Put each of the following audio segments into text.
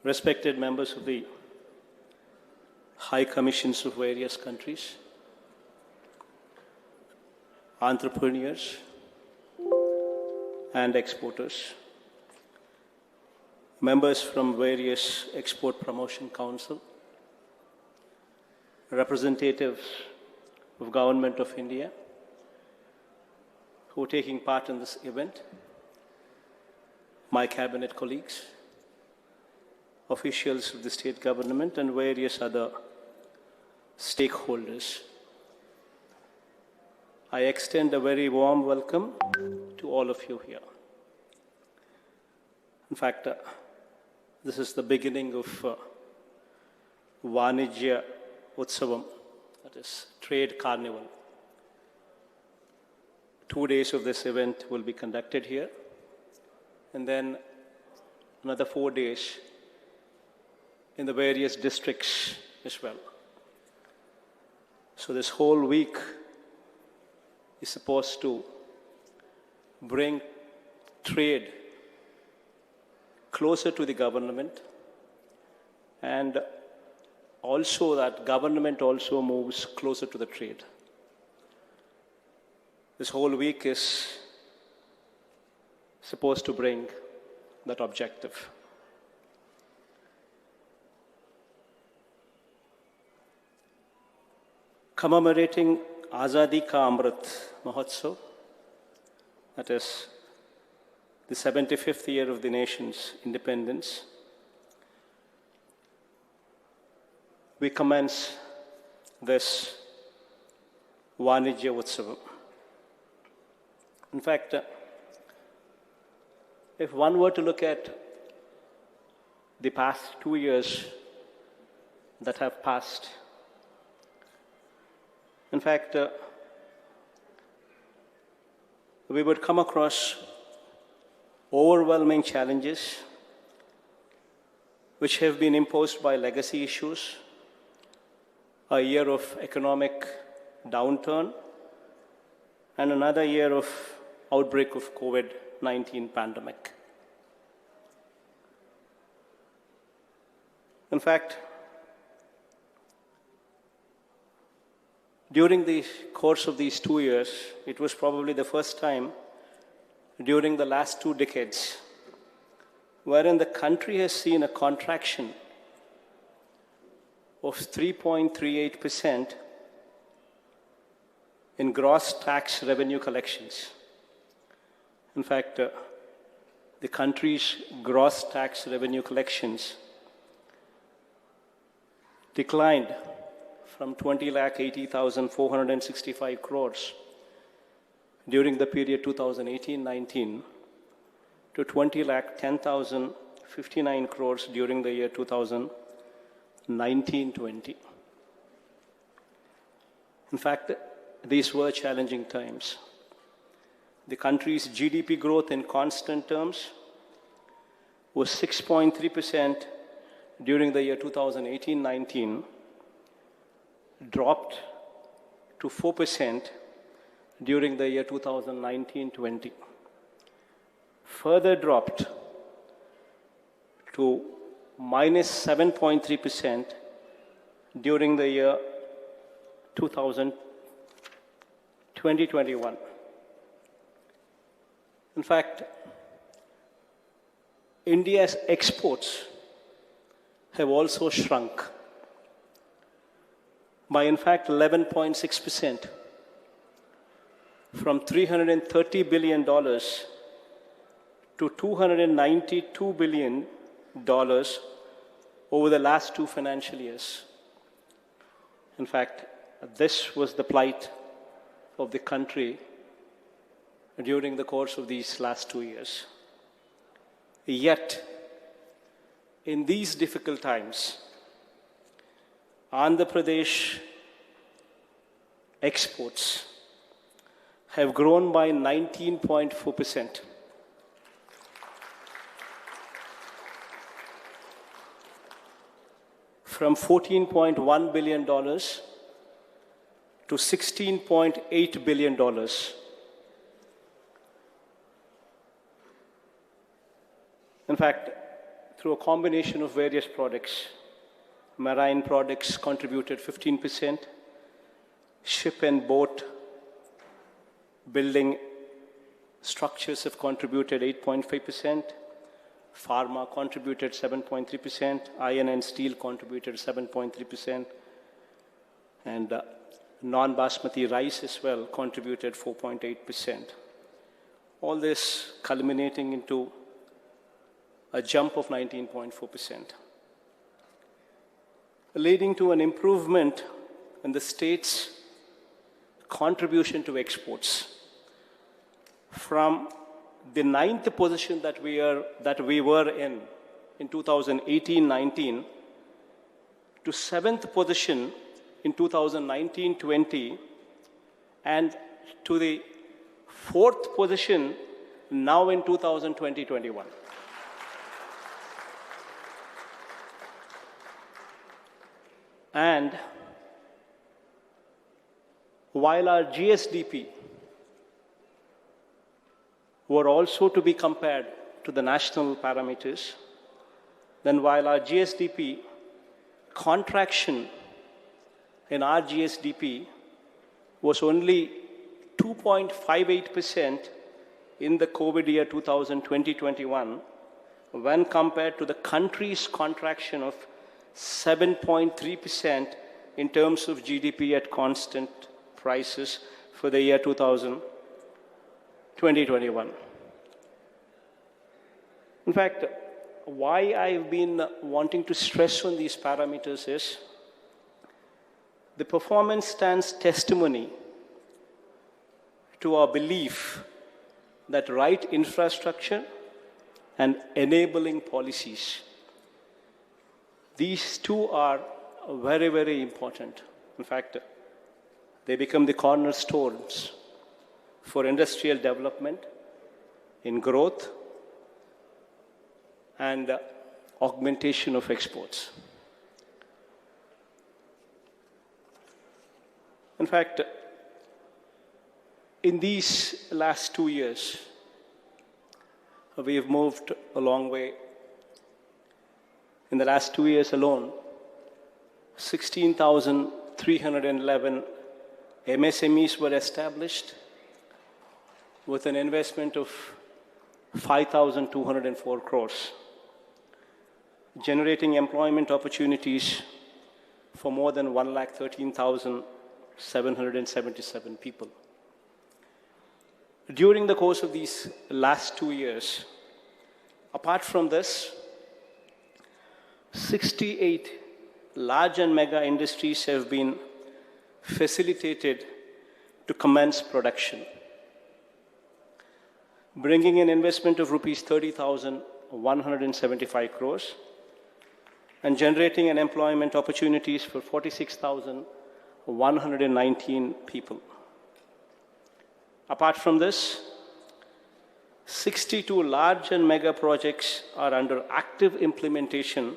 respected members of the high commissions of various countries, entrepreneurs and exporters, members from various export promotion council, representatives of Government of India who are taking part in this event, my cabinet colleagues, officials of the state government and various other stakeholders. I extend a very warm welcome to all of you here. In fact, this is the beginning of Vanijya Utsav, that is Trade Carnival. 2 days of this event will be conducted here, and then another 4 days in the various districts as well. So this whole week is supposed to bring trade closer to the government, and also that government also moves closer to the trade. This whole week is supposed to bring that objective. Commemorating Azadi Ka Amrit Mahotsav, that is the 75th year of the nation's independence, we commence this Vanijya Utsav. In fact, if one were to look at the past 2 years that have passed, in fact, we would come across overwhelming challenges which have been imposed by legacy issues, a year of economic downturn, and another year of outbreak of COVID-19 pandemic. In fact, during the course of these 2 years, it was probably the first time during the last 2 decades wherein the country has seen a contraction of 3.38% in gross tax revenue collections. In fact, the country's gross tax revenue collections declined from 20,80,465 crores during the period 2018-19 to 20,10,059 crores during the year 2019-20. In fact, these were challenging times. The country's GDP growth in constant terms was 6.3% during the year 2018-19, dropped to 4% during the year 2019-20, further dropped to minus 7.3% during the year 2020-21. In fact, India's exports have also shrunk by, in fact, 11.6%, from $330 billion to $292 billion over the last 2 financial years. In fact, this was the plight of the country during the course of these last 2 years. Yet, in these difficult times, Andhra Pradesh exports have grown by 19.4%. From $14.1 billion to $16.8 billion. In fact, through a combination of various products. Marine products contributed 15%, ship and boat building structures have contributed 8.5%, pharma contributed 7.3%, iron and steel contributed 7.3%, and non-basmati rice as well contributed 4.8%. All this culminating into a jump of 19.4%, leading to an improvement in the state's contribution to exports from the 9th position that we were in 2018-19 to 7th position in 2019-20 and to the 4th position now in 2020-21. And while our GSDP were also to be compared to the national parameters, then while our GSDP contraction in our GSDP was only 2.58% in the COVID year 2020-21 when compared to the country's contraction of 7.3% in terms of GDP at constant prices for the year 2020-21. In fact, why I've been wanting to stress on these parameters is the performance stands testimony to our belief that right infrastructure and enabling policies, these two are very, very important. In fact, they become the cornerstones for industrial development, in growth, and augmentation of exports. In fact, in these last 2 years, we have moved a long way. In the last 2 years alone, 16,311 MSMEs were established with an investment of 5,204 crores, generating employment opportunities for more than 113,777 people. During the course of these last 2 years, apart from this, 68 large and mega industries have been facilitated to commence production, bringing an investment of rupees 30,175 crores and generating an employment opportunities for 46,119 people. Apart from this, 62 large and mega projects are under active implementation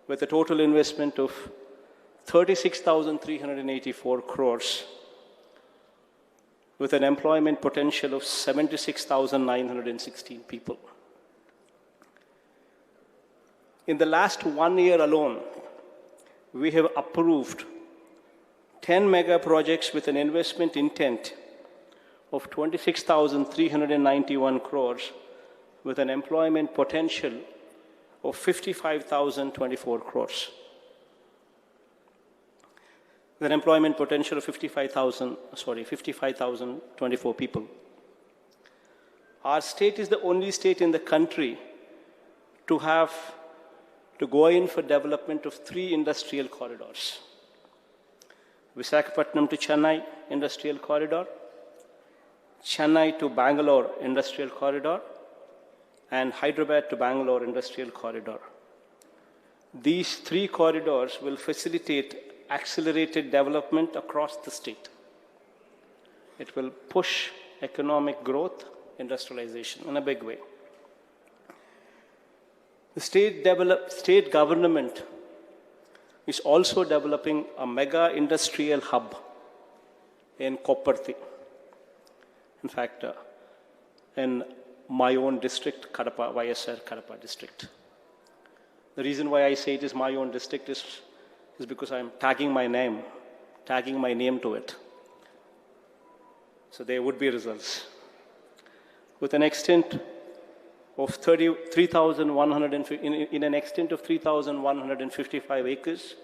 with a total investment of 36,384 crores with an employment potential of 76,916 people. In the last 1 year alone, we have approved 10 mega projects with an investment intent of 26,391 crores with an employment potential of 55,024 crores. With an employment potential of 55,024 people. Our state is the only state in the country to go in for development of 3 industrial corridors. Visakhapatnam to Chennai Industrial Corridor, Chennai to Bangalore Industrial Corridor, and Hyderabad to Bangalore Industrial Corridor. These 3 corridors will facilitate accelerated development across the state. It will push economic growth, industrialization in a big way. The state government is also developing a mega industrial hub in Kopparthi. In fact, in my own district, Kadapa, YSR Kadapa district. The reason why I say it is my own district is because I'm tagging my name to it. So there would be results. With an extent of 3,155 acres,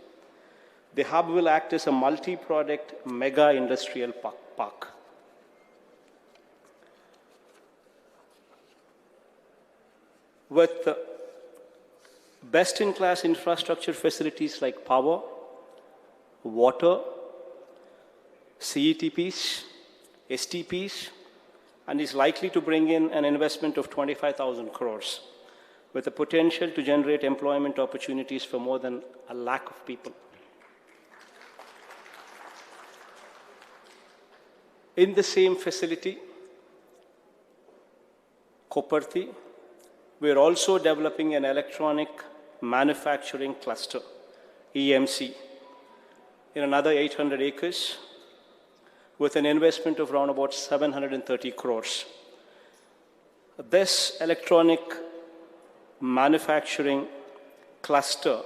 the hub will act as a multi-product mega industrial park. With best-in-class infrastructure facilities like power, water, CETPs, STPs, and is likely to bring in an investment of 25,000 crores with the potential to generate employment opportunities for more than 1 lakh of people. In the same facility, Koparthi, we are also developing an electronic manufacturing cluster, EMC, in another 800 acres with an investment of around about 730 crores. This electronic manufacturing cluster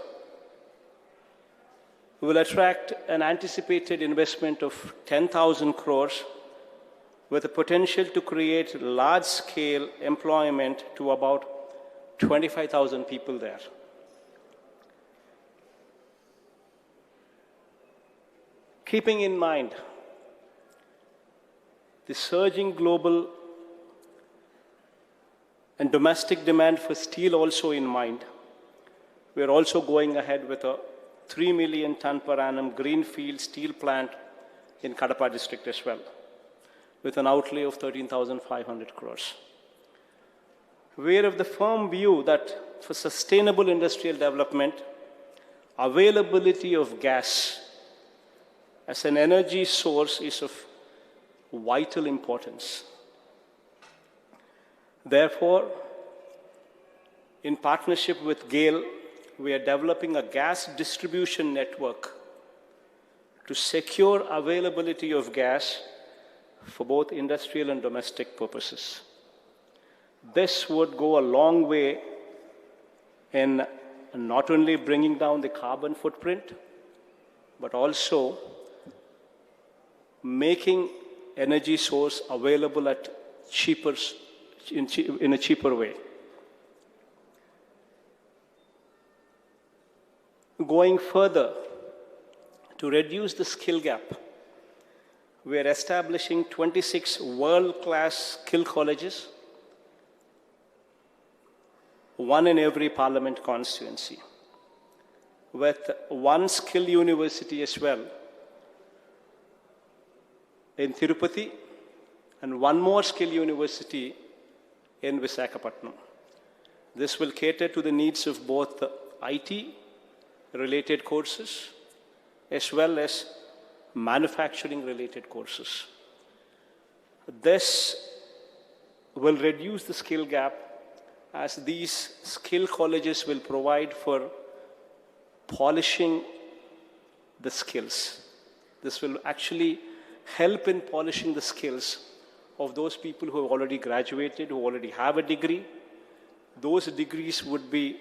will attract an anticipated investment of 10,000 crores with the potential to create large-scale employment to about 25,000 people there. Keeping in mind the surging global and domestic demand for steel also in mind, we are also going ahead with a 3 million ton per annum greenfield steel plant in Kadapa district as well, with an outlay of 13,500 crores. We are of the firm view that for sustainable industrial development, availability of gas as an energy source is of vital importance. Therefore, in partnership with GAIL, we are developing a gas distribution network to secure availability of gas for both industrial and domestic purposes. This would go a long way in not only bringing down the carbon footprint, but also making energy source available at in a cheaper way. Going further, to reduce the skill gap, we are establishing 26 world-class skill colleges, one in every parliament constituency, with one skill university as well in Tirupati and one more skill university in Visakhapatnam. This will cater to the needs of both IT-related courses as well as manufacturing-related courses. This will reduce the skill gap as these skill colleges will provide for polishing the skills. This will actually help in polishing the skills of those people who have already graduated, who already have a degree. Those degrees would be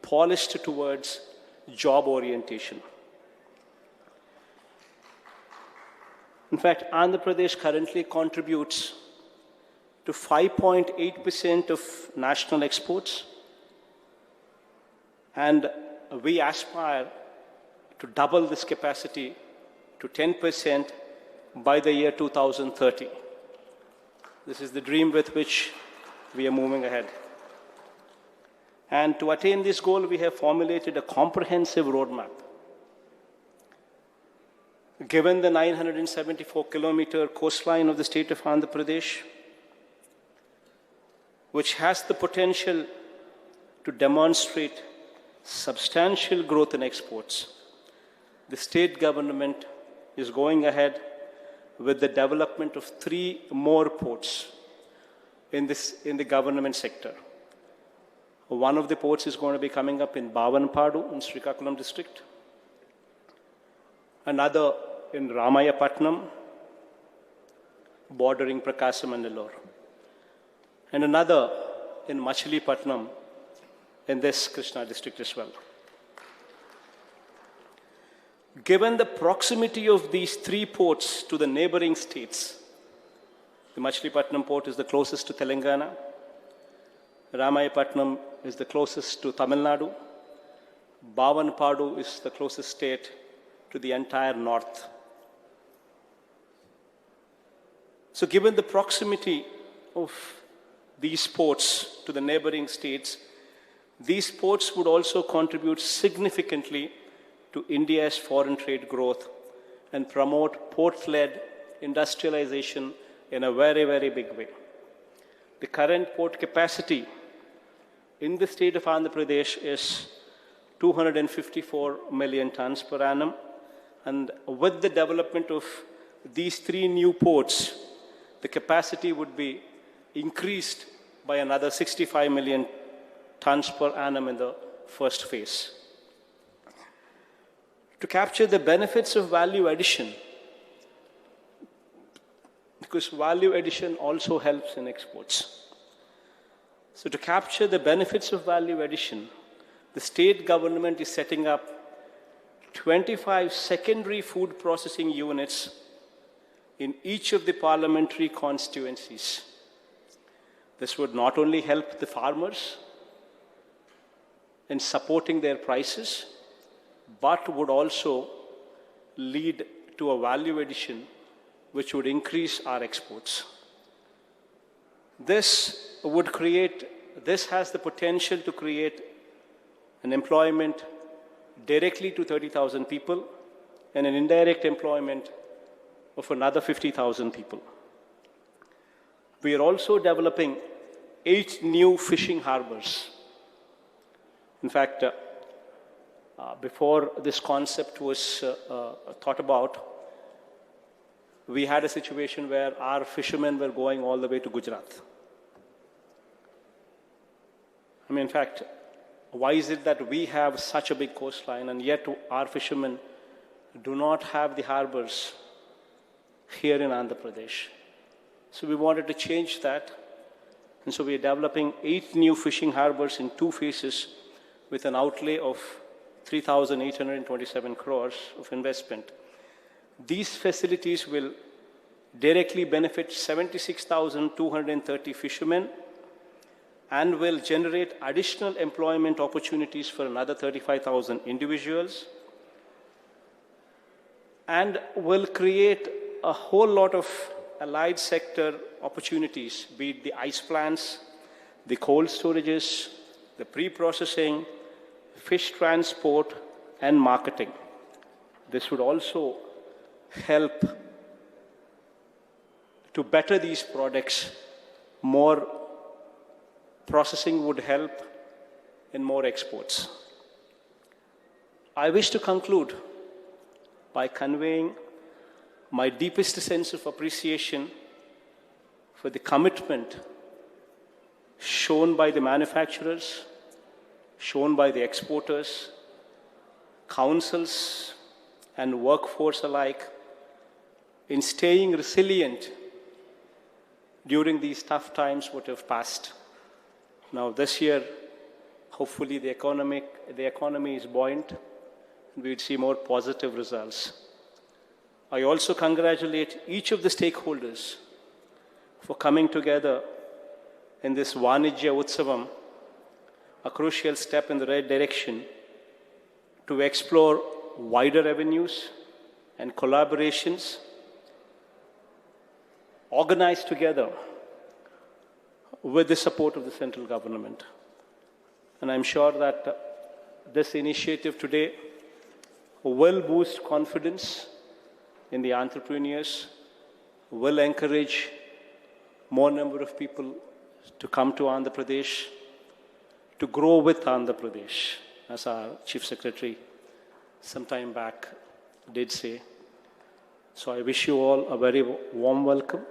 polished towards job orientation. In fact, Andhra Pradesh currently contributes to 5.8% of national exports, and we aspire to double this capacity to 10% by the year 2030. This is the dream with which we are moving ahead. And to attain this goal, we have formulated a comprehensive roadmap. Given the 974-kilometer coastline of the state of Andhra Pradesh, which has the potential to demonstrate substantial growth in exports, the state government is going ahead with the development of 3 more ports in the government sector. One of the ports is going to be coming up in Bhavanpadu in Srikakulam district, another in Ramayapatnam, bordering Prakasam and Nellore, and another in Machilipatnam in this Krishna district as well. Given the proximity of these three ports to the neighboring states, the Machilipatnam port is the closest to Telangana, Ramayapatnam is the closest to Tamil Nadu, Bhavanpadu is the closest state to the entire north. So given the proximity of these ports to the neighboring states, these ports would also contribute significantly to India's foreign trade growth and promote port-led industrialization in a very, very big way. The current port capacity in the state of Andhra Pradesh is 254 million tons per annum. And with the development of these three new ports, the capacity would be increased by another 65 million tons per annum in the first phase. To capture the benefits of value addition, because value addition also helps in exports. So to capture the benefits of value addition, the state government is setting up 25 secondary food processing units in each of the parliamentary constituencies. This would not only help the farmers in supporting their prices, but would also lead to a value addition which would increase our exports. This has the potential to create an employment directly to 30,000 people and an indirect employment of another 50,000 people. We are also developing 8 new fishing harbors. In fact, before this concept was thought about, we had a situation where our fishermen were going all the way to Gujarat. In fact, why is it that we have such a big coastline and yet our fishermen do not have the harbors here in Andhra Pradesh? So we wanted to change that. And so we are developing 8 new fishing harbors in 2 phases with an outlay of 3,827 crores of investment. These facilities will directly benefit 76,230 fishermen and will generate additional employment opportunities for another 35,000 individuals and will create a whole lot of allied sector opportunities, be it the ice plants, the cold storages, the pre-processing, fish transport, and marketing. This would also help to better these products. More processing would help in more exports. I wish to conclude by conveying my deepest sense of appreciation for the commitment shown by the manufacturers, shown by the exporters, councils, and workforce alike in staying resilient during these tough times what have passed. Now this year, hopefully the economy is buoyant and we will see more positive results. I also congratulate each of the stakeholders for coming together in this Vanijya Utsavam, a crucial step in the right direction to explore wider avenues and collaborations organized together with the support of the central government. And I'm sure that this initiative today will boost confidence in the entrepreneurs, will encourage more number of people to come to Andhra Pradesh, to grow with Andhra Pradesh, as our Chief Secretary some time back did say. So I wish you all a very warm welcome,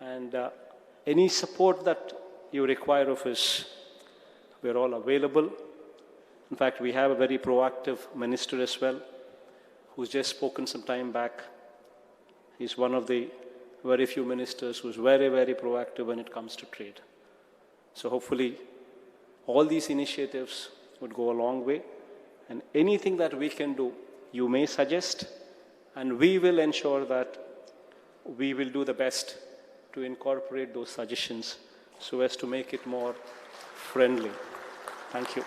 and any support that you require of us, we're all available. In fact, we have a very proactive minister as well, who's just spoken some time back. He's one of the very few ministers who's very, very proactive when it comes to trade. So hopefully, all these initiatives would go a long way. And anything that we can do, you may suggest, and we will ensure that we will do the best to incorporate those suggestions so as to make it more friendly. Thank you.